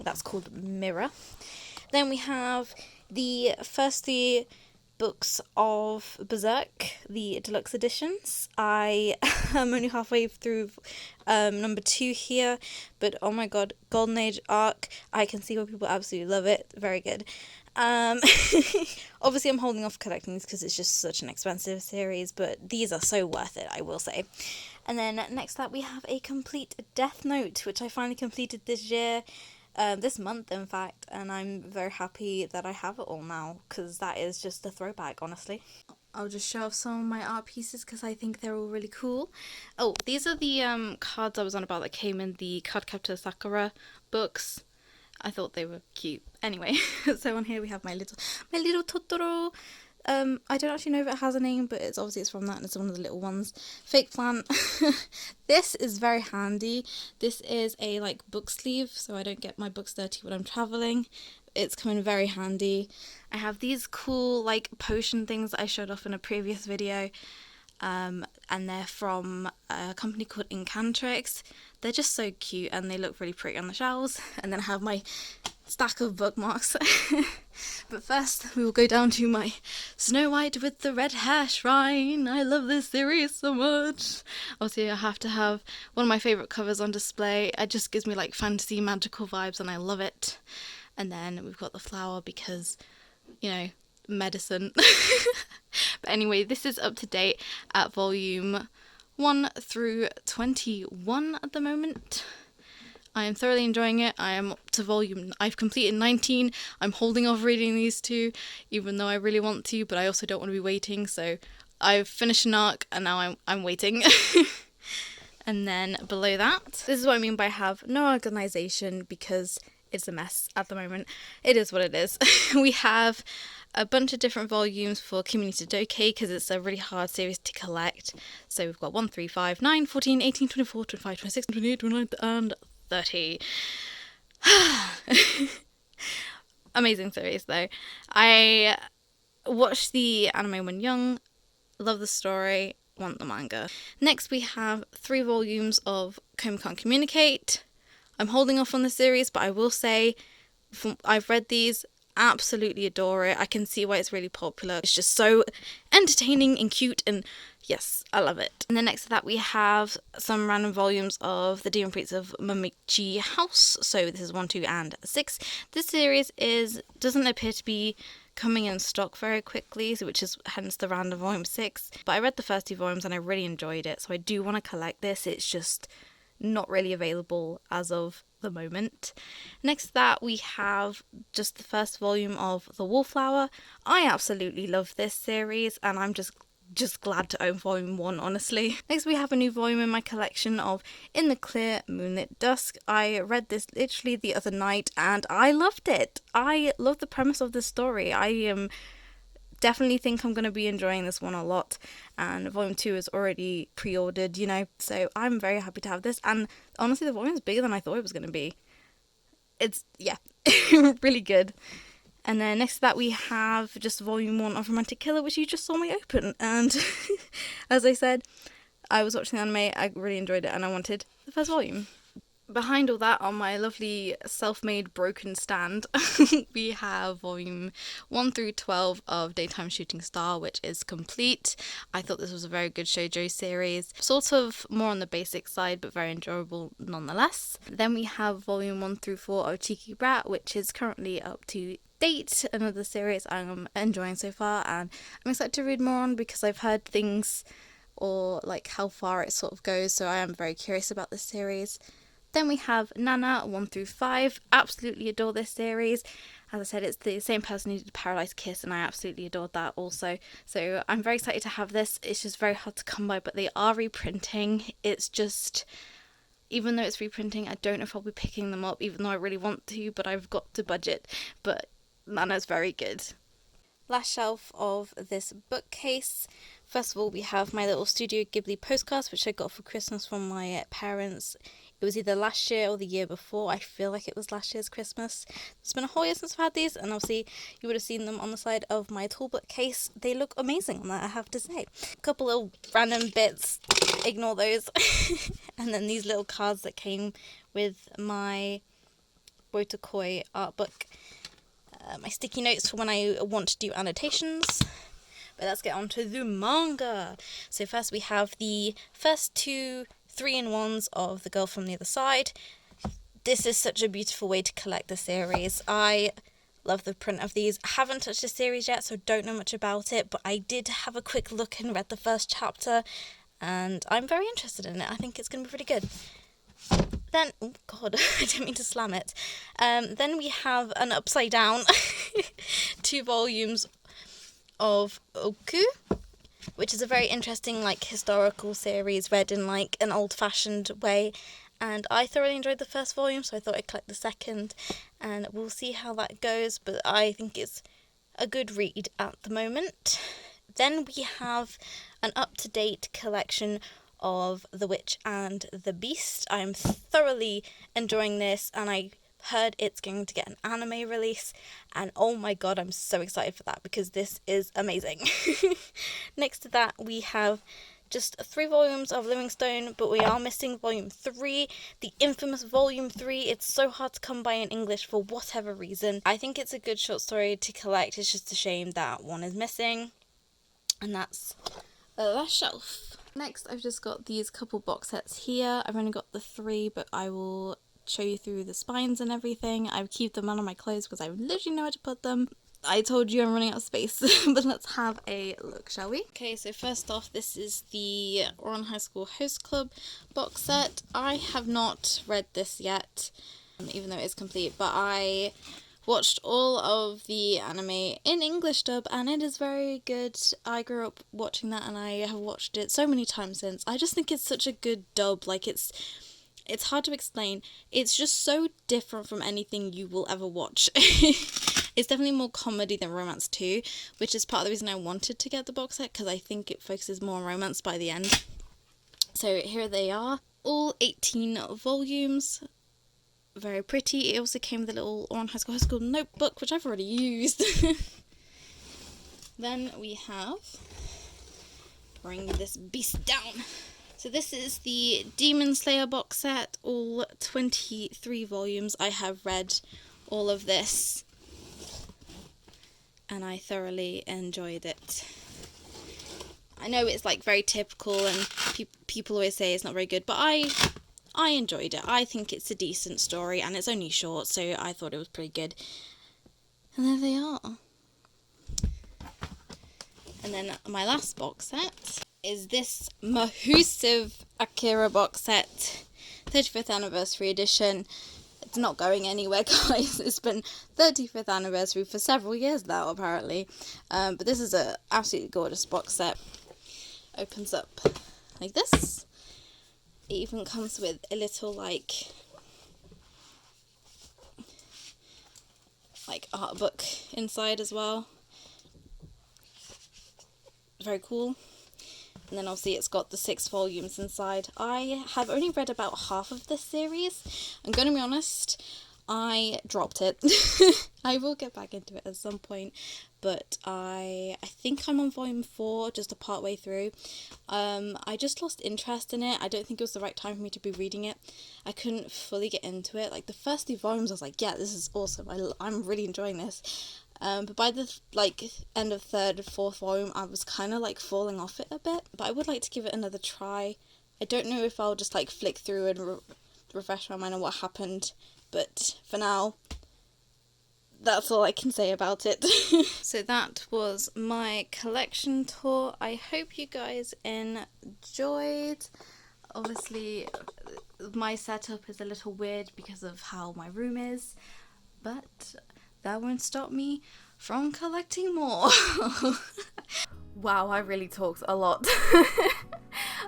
That's called Mirror. Then we have the first 3 books of Berserk, the deluxe editions. I am only halfway through number 2 here, but oh my god, Golden Age arc, I can see why people absolutely love it. Very good. Obviously I'm holding off collecting these because it's just such an expensive series, but these are so worth it, I will say. And then next up we have a complete Death Note, which I finally completed this year, this month in fact, and I'm very happy that I have it all now because that is just a throwback, honestly. I'll just show off some of my art pieces because I think they're all really cool. Oh, these are the cards I was on about that came in the Cardcaptor Sakura books. I thought they were cute. Anyway, so on here we have my little Totoro. I don't actually know if it has a name, but it's from that, and it's one of the little ones. Fake plant. This is very handy. This is a book sleeve, so I don't get my books dirty when I'm traveling. It's coming very handy. I have these cool potion things that I showed off in a previous video. And they're from a company called Incantrix. They're just so cute and they look really pretty on the shelves. And then I have my stack of bookmarks. But first we will go down to my Snow White with the Red Hair Shrine. I love this series so much. Obviously I have to have one of my favourite covers on display. It just gives me fantasy magical vibes and I love it. And then we've got the flower because, medicine. But anyway, this is up to date at volume 1 through 21 at the moment. I am thoroughly enjoying it. I've completed 19. I'm holding off reading these two, even though I really want to, but I also don't want to be waiting, so I've finished an arc and now I'm waiting. And then below that, this is what I mean by have no organisation because it's a mess at the moment. It is what it is. We have a bunch of different volumes for Community Doke because it's a really hard series to collect. So we've got 1, 3, 5, 9, 14, 18, 24, 25, 26, 28, 29, and 30. Amazing series though. I watched the anime when young, love the story, want the manga. Next we have 3 volumes of Komi Can't Communicate. I'm holding off on the series, but I will say I've read these, absolutely adore it. I can see why it's really popular. It's just so entertaining and cute, and yes, I love it. And then next to that we have some random volumes of The Demon Prince of Momichi House. So this is 1, 2, and 6. This series doesn't appear to be coming in stock very quickly, which is hence the random volume 6. But I read the first 2 volumes and I really enjoyed it, so I do want to collect this. It's just not really available as of the moment. Next to that we have just the first volume of The Wallflower. I absolutely love this series and I'm just glad to own volume 1, honestly. Next we have a new volume in my collection of In the Clear Moonlit Dusk. I read this literally the other night and I loved it. I love the premise of this story. I definitely think I'm going to be enjoying this one a lot, and volume 2 is already pre-ordered, so I'm very happy to have this, and honestly the volume is bigger than I thought it was going to be. It's really good. And then next to that we have just volume 1 of Romantic Killer, which you just saw me open, and as I said, I was watching the anime, I really enjoyed it and I wanted the first volume. Behind all that, on my lovely self-made broken stand, we have volume 1 through 12 of Daytime Shooting Star, which is complete. I thought this was a very good shoujo series, sort of more on the basic side, but very enjoyable nonetheless. Then we have volume 1 through 4 of Cheeky Brat, which is currently up to date, another series I'm enjoying so far, and I'm excited to read more on because I've heard things, or how far it sort of goes, so I am very curious about this series. Then we have Nana 1 through 5. Absolutely adore this series. As I said, it's the same person who did Paradise Kiss, and I absolutely adored that also. So I'm very excited to have this. It's just very hard to come by, but they are reprinting. It's just, even though it's reprinting, I don't know if I'll be picking them up, even though I really want to, but I've got to budget. But Nana's very good. Last shelf of this bookcase. First of all, we have my little Studio Ghibli postcards, which I got for Christmas from my parents. It was either last year or the year before. I feel like it was last year's Christmas. It's been a whole year since I've had these, and obviously you would have seen them on the side of my tool bookcase. They look amazing on that, I have to say. A couple of random bits, ignore those. And then these little cards that came with my Wotakoi art book. My sticky notes for when I want to do annotations. But let's get on to the manga. So first we have the first 2 3-in-1s of The Girl from the Other Side. This is such a beautiful way to collect the series. I Love the print of these. I haven't touched the series yet, so don't know much about it, but I did have a quick look and read the first chapter, and I'm very interested in it. I think it's going to be pretty good. Then, oh god, I didn't mean to slam it. Then we have an upside down 2 volumes of Oku, which is a very interesting like historical series read in like an old-fashioned way, and I thoroughly enjoyed the first volume, so I thought I'd collect the second, and we'll see how that goes, but I think it's a good read at the moment. Then we have an up-to-date collection of The Witch and the Beast. I'm thoroughly enjoying this, and I heard it's going to get an anime release, and oh my god, I'm so excited for that because this is amazing. Next to that, we have just 3 volumes of Livingstone, but we are missing volume 3, the infamous volume 3. It's so hard to come by in English for whatever reason. I think it's a good short story to collect. It's just a shame that one is missing, and that's the shelf. Next, I've just got these couple box sets here. I've only got the 3, but I will show you through the spines and everything. I keep them under my clothes because I literally know where to put them. I told you I'm running out of space, but let's have a look, shall we? Okay, so first off, this is the Oran High School Host Club box set. I have not read this yet, even though it is complete, but I watched all of the anime in English dub, and it is very good. I grew up watching that, and I have watched it so many times since. I just think it's such a good dub. Like, it's hard to explain. It's just so different from anything you will ever watch. It's definitely more comedy than romance too, which is part of the reason I wanted to get the box set, because I think it focuses more on romance by the end. So here they are, all 18 volumes. Very pretty. It also came with a little Oran High School notebook, which I've already used. Then we have, bring this beast down. So this is the Demon Slayer box set, all 23 volumes. I have read all of this, and I thoroughly enjoyed it. I know it's like very typical, and people always say it's not very good, but I enjoyed it. I think it's a decent story, and it's only short, so I thought it was pretty good. And there they are. And then my last box set is this massive Akira box set, 35th anniversary edition. It's not going anywhere, guys. It's been 35th anniversary for several years now, apparently. But this is a absolutely gorgeous box set. Opens up like this. It even comes with a little like art book inside as well. Very cool. And then obviously it's got the 6 volumes inside. I have only read about half of this series. I'm going to be honest, I dropped it. I will get back into it at some point, but I think I'm on volume 4, just a part way through. I just lost interest in it. I don't think it was the right time for me to be reading it. I couldn't fully get into it. Like the first 2 volumes, I was like, yeah, this is awesome. I'm really enjoying this. But by the end of 3rd, 4th volume, I was kind of falling off it a bit. But I would like to give it another try. I don't know if I'll just flick through and refresh my mind on what happened. But for now, that's all I can say about it. So that was my collection tour. I hope you guys enjoyed. Obviously, my setup is a little weird because of how my room is, but that won't stop me from collecting more. Wow, I really talked a lot.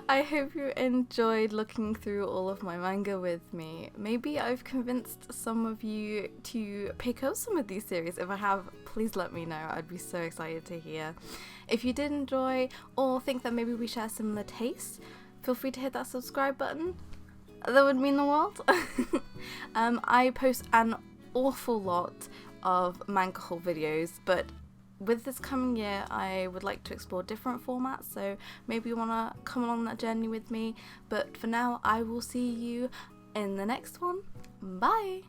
I hope you enjoyed looking through all of my manga with me. Maybe I've convinced some of you to pick up some of these series. If I have, please let me know. I'd be so excited to hear. If you did enjoy or think that maybe we share similar tastes, feel free to hit that subscribe button. That would mean the world. I post an awful lot of manga haul videos, but with this coming year I would like to explore different formats, so maybe you want to come along that journey with me. But for now, I will see you in the next one. Bye!